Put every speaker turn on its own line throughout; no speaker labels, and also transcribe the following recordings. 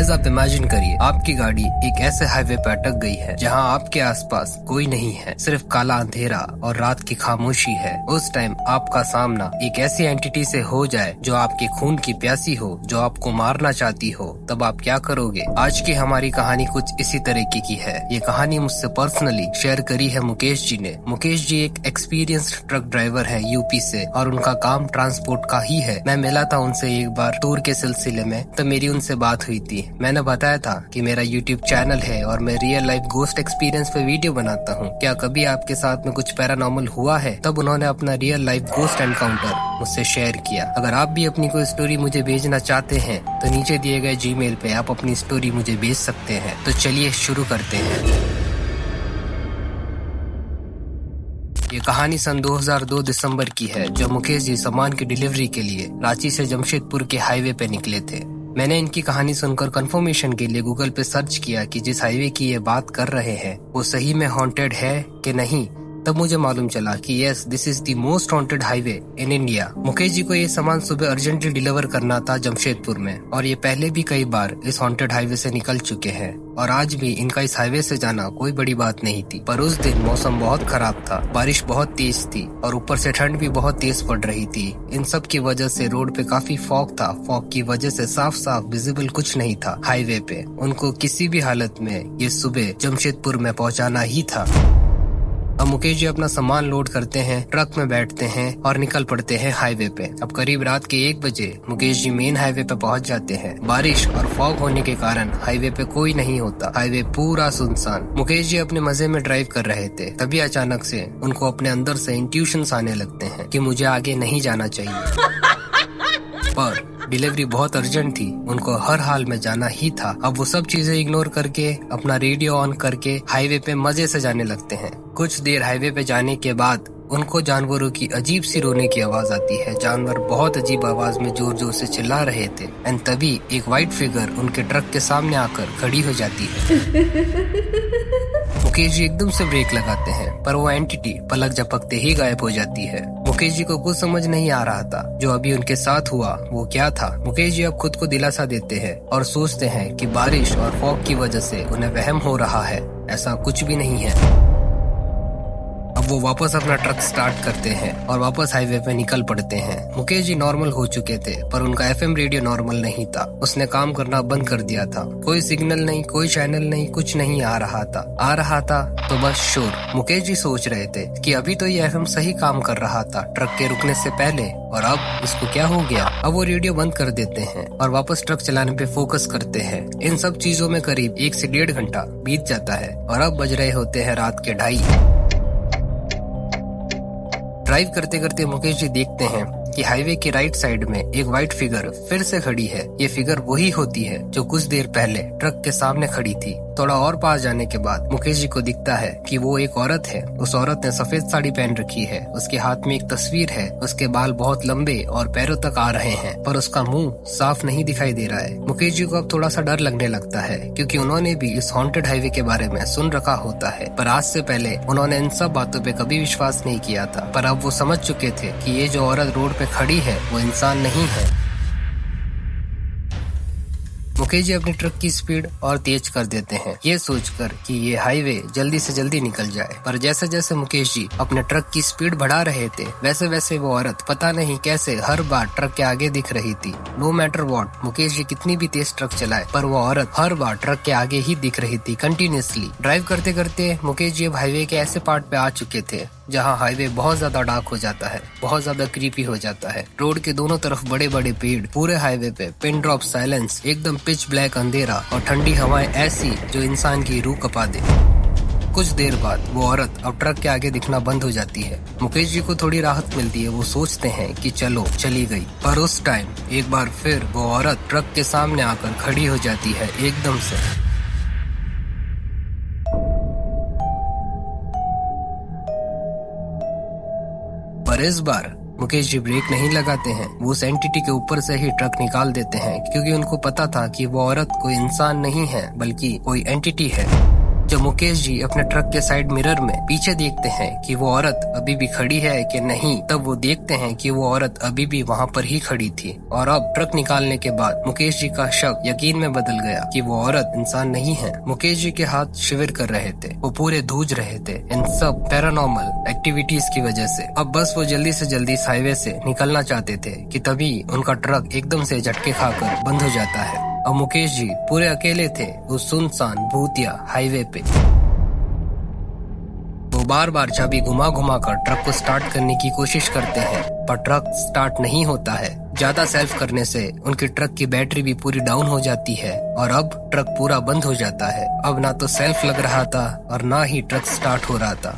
Guys आप imagine करिए आपकी गाड़ी एक ऐसे हाईवे पे अटक गई है जहां आपके आसपास कोई नहीं है, सिर्फ काला अंधेरा और रात की खामोशी है। उस टाइम आपका सामना एक ऐसी एंटिटी से हो जाए जो आपके खून की प्यासी हो, जो आपको मारना चाहती हो, तब आप क्या करोगे? आज की हमारी कहानी कुछ इसी तरीके की है। ये कहानी मुझसे पर्सनली शेयर करी है मुकेश जी ने। मुकेश जी एक एक्सपीरियंस्ड ट्रक ड्राइवर है यूपी से और उनका काम ट्रांसपोर्ट का ही है। मैं मिला था उनसे एक बार टूर के सिलसिले में, तो मेरी उनसे बात हुई थी। मैंने बताया था कि मेरा यूट्यूब चैनल है और मैं रियल लाइफ गोस्ट एक्सपीरियंस पे वीडियो बनाता हूँ, क्या कभी आपके साथ में कुछ पैरानॉर्मल हुआ है? तब उन्होंने अपना रियल लाइफ गोस्ट एनकाउंटर मुझसे शेयर किया। अगर आप भी अपनी कोई स्टोरी मुझे भेजना चाहते हैं तो नीचे दिए गए जीमेल पे आप अपनी स्टोरी मुझे भेज सकते हैं। तो चलिए शुरू करते हैं। ये कहानी सन 2002 दिसंबर की है, जब मुकेश जी सामान की डिलीवरी के लिए रांची से जमशेदपुर के हाईवे पे निकले थे। मैंने इनकी कहानी सुनकर कंफर्मेशन के लिए गूगल पे सर्च किया कि जिस हाईवे की ये बात कर रहे हैं वो सही में हॉन्टेड है कि नहीं। तब मुझे मालूम चला कि yes, this is the most haunted highway in India. Mukesh ji को ये सामान सुबह अर्जेंटली डिलीवर करना था जमशेदपुर में, और ये पहले भी कई बार इस हॉन्टेड हाईवे से निकल चुके हैं और आज भी इनका इस हाईवे से जाना कोई बड़ी बात नहीं थी। पर उस दिन मौसम बहुत खराब था, बारिश बहुत तेज थी और ऊपर से ठंड भी बहुत तेज पड़ रही थी। इन सब की वजह से रोड पे काफी फॉग था। फॉग की वजह से साफ साफ विजिबल कुछ नहीं था हाईवे पे। उनको किसी भी हालत में ये सुबह जमशेदपुर में पहुंचाना ही था। अब मुकेश जी अपना सामान लोड करते हैं, ट्रक में बैठते हैं और निकल पड़ते हैं हाईवे पे। अब करीब रात के 1 बजे मुकेश जी मेन हाईवे पे पहुंच जाते हैं। बारिश और फॉग होने के कारण हाईवे पे कोई नहीं होता, हाईवे पूरा सुनसान। मुकेश जी अपने मजे में ड्राइव कर रहे थे, तभी अचानक से उनको अपने अंदर से इंट्यूशंस आने लगते हैं कि मुझे आगे नहीं जाना चाहिए। पर डिलीवरी बहुत अर्जेंट थी, उनको हर हाल में जाना ही था। अब वो सब चीजें इग्नोर करके अपना रेडियो ऑन करके हाईवे पे मजे से जाने लगते हैं। कुछ देर हाईवे पे जाने के बाद उनको जानवरों की अजीब सी रोने की आवाज आती है। जानवर बहुत अजीब आवाज में जोर जोर से चिल्ला रहे थे। एंड तभी एक व्हाइट फिगर उनके ट्रक के सामने आकर खड़ी हो जाती है। मुकेश जी एकदम से ब्रेक लगाते हैं, पर वो एंटिटी पलक झपकते ही गायब हो जाती है। मुकेश जी को कुछ समझ नहीं आ रहा था जो अभी उनके साथ हुआ वो क्या था। मुकेश जी अब खुद को दिलासा देते हैं और सोचते हैं कि बारिश और फॉग की वजह से उन्हें वहम हो रहा है, ऐसा कुछ भी नहीं है। अब वो वापस अपना ट्रक स्टार्ट करते हैं और वापस हाईवे पे निकल पड़ते हैं। मुकेश जी नॉर्मल हो चुके थे, पर उनका एफएम रेडियो नॉर्मल नहीं था। उसने काम करना बंद कर दिया था। कोई सिग्नल नहीं, कोई चैनल नहीं, कुछ नहीं आ रहा था तो बस शोर। मुकेश जी सोच रहे थे कि अभी तो ये एफएम सही काम कर रहा था ट्रक के रुकने से पहले, और अब इसको क्या हो गया। अब वो रेडियो बंद कर देते हैं और वापस ट्रक चलाने पे फोकस करते हैं। इन सब चीजों में करीब 1 से 1.5 घंटा बीत जाता है और अब बज रहे होते हैं रात के 2:30। ड्राइव करते करते मुकेश जी देखते हैं कि हाईवे की राइट साइड में एक व्हाइट फिगर फिर से खड़ी है। ये फिगर वही होती है जो कुछ देर पहले ट्रक के सामने खड़ी थी। थोड़ा और पास जाने के बाद मुकेश जी को दिखता है कि वो एक औरत है। उस औरत ने सफेद साड़ी पहन रखी है, उसके हाथ में एक तस्वीर है, उसके बाल बहुत लंबे और पैरों तक आ रहे हैं, पर उसका मुंह साफ नहीं दिखाई दे रहा है। मुकेश जी को अब थोड़ा सा डर लगने लगता है, क्योंकि उन्होंने भी इस हॉन्टेड हाईवे के बारे में सुन रखा होता है, पर आज से पहले उन्होंने इन सब बातों पे कभी विश्वास नहीं किया था। पर अब वो समझ चुके थे कि ये जो औरत रोड पे खड़ी है वो इंसान नहीं है। मुकेश जी अपनी ट्रक की स्पीड और तेज कर देते हैं, ये सोचकर कि ये हाईवे जल्दी से जल्दी निकल जाए। पर जैसे जैसे मुकेश जी अपने ट्रक की स्पीड बढ़ा रहे थे, वैसे वैसे वो औरत पता नहीं कैसे हर बार ट्रक के आगे दिख रही थी। No matter what, Mukesh ji कितनी भी तेज ट्रक चलाए, पर वो औरत हर बार ट्रक के आगे ही दिख रही थी कंटिन्यूअसली। ड्राइव करते करते मुकेश जी अब हाईवे के ऐसे पार्ट पे आ चुके थे जहाँ हाईवे बहुत ज्यादा डार्क हो जाता है, बहुत ज्यादा क्रीपी हो जाता है। रोड के दोनों तरफ बड़े बड़े पेड़, पूरे हाईवे पे पिन ड्रॉप साइलेंस, एकदम पिच ब्लैक अंधेरा और ठंडी हवाएं ऐसी जो इंसान की रूह कपा दे। कुछ देर बाद वो औरत अब ट्रक के आगे दिखना बंद हो जाती है। मुकेश जी को थोड़ी राहत मिलती है, वो सोचते हैं कि चलो चली गई। पर उस टाइम एक बार फिर वो औरत ट्रक के सामने आकर खड़ी हो जाती है एकदम से। पर इस बार मुकेश जी ब्रेक नहीं लगाते हैं, वो उस एंटिटी के ऊपर से ही ट्रक निकाल देते हैं, क्योंकि उनको पता था कि वो औरत कोई इंसान नहीं है बल्कि कोई एंटिटी है। जब मुकेश जी अपने ट्रक के साइड मिरर में पीछे देखते हैं कि वो औरत अभी भी खड़ी है कि नहीं, तब वो देखते हैं कि वो औरत अभी भी वहाँ पर ही खड़ी थी। और अब ट्रक निकालने के बाद मुकेश जी का शक यकीन में बदल गया कि वो औरत इंसान नहीं है। मुकेश जी के हाथ शिविर कर रहे थे, वो पूरे धूज रहे थे इन सब पैरानॉर्मल एक्टिविटीज की वजह से। अब बस वो जल्दी से जल्दी इस हाईवे से निकलना चाहते थे कि तभी उनका ट्रक एकदम से झटके खाकर बंद हो जाता है और मुकेश जी पूरे अकेले थे उस सुनसान भूतिया हाईवे पे। वो बार बार चाबी घुमा घुमा कर ट्रक को स्टार्ट करने की कोशिश करते हैं, पर ट्रक स्टार्ट नहीं होता है। ज्यादा सेल्फ करने से उनकी ट्रक की बैटरी भी पूरी डाउन हो जाती है और अब ट्रक पूरा बंद हो जाता है। अब ना तो सेल्फ लग रहा था और ना ही ट्रक स्टार्ट हो रहा था।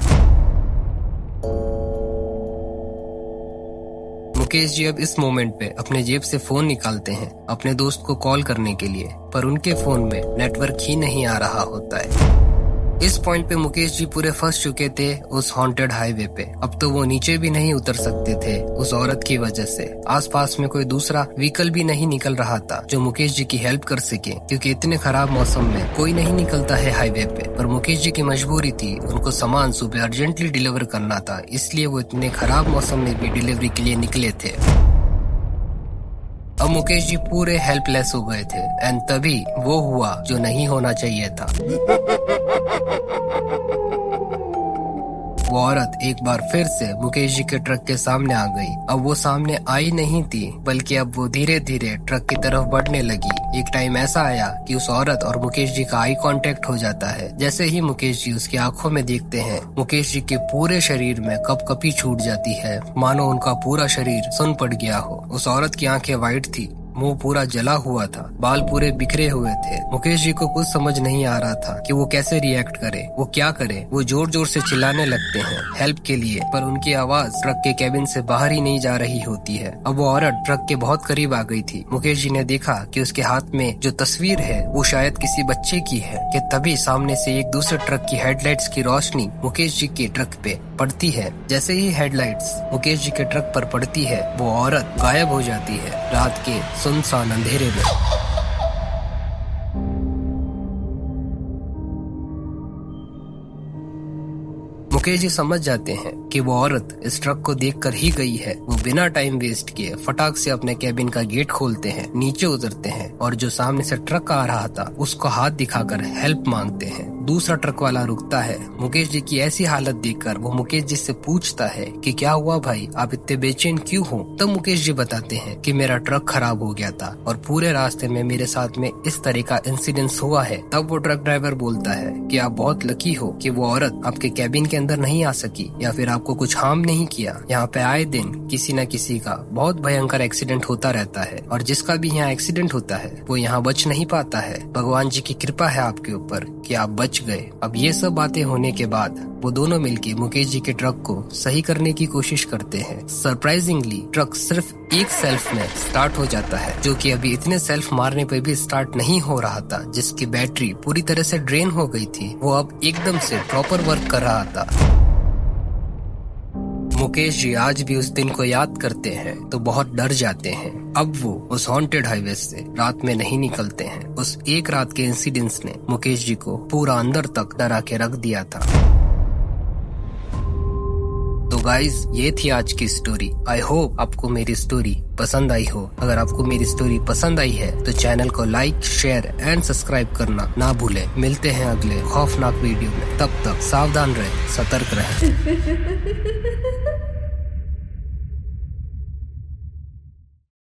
मुकेश जी अब इस मोमेंट पे अपने जेब से फोन निकालते हैं अपने दोस्त को कॉल करने के लिए, पर उनके फोन में नेटवर्क ही नहीं आ रहा होता है। इस पॉइंट पे मुकेश जी पूरे फंस चुके थे उस हॉन्टेड हाईवे पे। अब तो वो नीचे भी नहीं उतर सकते थे उस औरत की वजह से। आसपास में कोई दूसरा व्हीकल भी नहीं निकल रहा था जो मुकेश जी की हेल्प कर सके, क्योंकि इतने खराब मौसम में कोई नहीं निकलता है हाईवे पे। पर मुकेश जी की मजबूरी थी, उनको सामान सुबह अर्जेंटली डिलीवर करना था, इसलिए वो इतने खराब मौसम में भी डिलीवरी के लिए निकले थे। अब मुकेश जी पूरे हेल्पलेस हो गए थे एंड तभी वो हुआ जो नहीं होना चाहिए था। वो औरत एक बार फिर से मुकेश जी के ट्रक के सामने आ गई। अब वो सामने आई नहीं थी, बल्कि अब वो धीरे धीरे ट्रक की तरफ बढ़ने लगी। एक टाइम ऐसा आया कि उस औरत और मुकेश जी का आई कांटेक्ट हो जाता है। जैसे ही मुकेश जी उसकी आंखों में देखते हैं, मुकेश जी के पूरे शरीर में कपकपी छूट जाती है, मानो उनका पूरा शरीर सुन पड़ गया हो। उस औरत की आंखें वाइट थी, मुंह पूरा जला हुआ था, बाल पूरे बिखरे हुए थे। मुकेश जी को कुछ समझ नहीं आ रहा था कि वो कैसे रिएक्ट करे, वो क्या करे। वो जोर जोर से चिल्लाने लगते हैं हेल्प के लिए, पर उनकी आवाज ट्रक के कैबिन से बाहर ही नहीं जा रही होती है। अब वो औरत ट्रक के बहुत करीब आ गई थी। मुकेश जी ने देखा कि उसके हाथ में जो तस्वीर है वो शायद किसी बच्चे की है कि तभी सामने से एक दूसरे ट्रक की हेडलाइट्स की रोशनी मुकेश जी के ट्रक पे पड़ती है। जैसे ही हेडलाइट्स मुकेश जी के ट्रक पर पड़ती है, वो औरत गायब हो जाती है रात के सुनसान अंधेरे में। मुकेश जी समझ जाते हैं कि वो औरत इस ट्रक को देखकर ही गई है। वो बिना टाइम वेस्ट किए फटाक से अपने कैबिन का गेट खोलते हैं, नीचे उतरते हैं और जो सामने से ट्रक आ रहा था उसको हाथ दिखाकर हेल्प मांगते हैं। दूसरा ट्रक वाला रुकता है। मुकेश जी की ऐसी हालत देखकर वो मुकेश जी से पूछता है कि क्या हुआ भाई, आप इतने बेचैन क्यों हो? तब मुकेश जी बताते हैं कि मेरा ट्रक खराब हो गया था और पूरे रास्ते में मेरे साथ में इस तरह का इंसिडेंस हुआ है। तब वो ट्रक ड्राइवर बोलता है कि आप बहुत लकी हो कि वो औरत आपके कैबिन के अंदर नहीं आ सकी या फिर आपको कुछ हार्म नहीं किया। यहाँ पे आए दिन किसी न किसी का बहुत भयंकर एक्सीडेंट होता रहता है और जिसका भी यहाँ एक्सीडेंट होता है वो यहाँ बच नहीं पाता है। भगवान जी की कृपा है आपके ऊपर कि आप बच गए। अब ये सब बातें होने के बाद वो दोनों मिलके मुकेश जी के ट्रक को सही करने की कोशिश करते हैं। सरप्राइजिंगली ट्रक सिर्फ एक सेल्फ में स्टार्ट हो जाता है, जो कि अभी इतने सेल्फ मारने पर भी स्टार्ट नहीं हो रहा था। जिसकी बैटरी पूरी तरह से ड्रेन हो गई थी, वो अब एकदम से प्रॉपर वर्क कर रहा था। मुकेश जी आज भी उस दिन को याद करते हैं तो बहुत डर जाते हैं। अब वो उस हॉन्टेड हाईवे से रात में नहीं निकलते हैं। उस एक रात के इंसिडेंट्स ने मुकेश जी को पूरा अंदर तक डरा के रख दिया था। तो गाइज, ये थी आज की स्टोरी। आई होप आपको मेरी स्टोरी पसंद आई हो। अगर आपको मेरी स्टोरी पसंद आई है तो चैनल को लाइक, शेयर एंड सब्सक्राइब करना ना भूलें। मिलते हैं अगले खौफनाक वीडियो में। तब तक सावधान रहें, सतर्क रहें।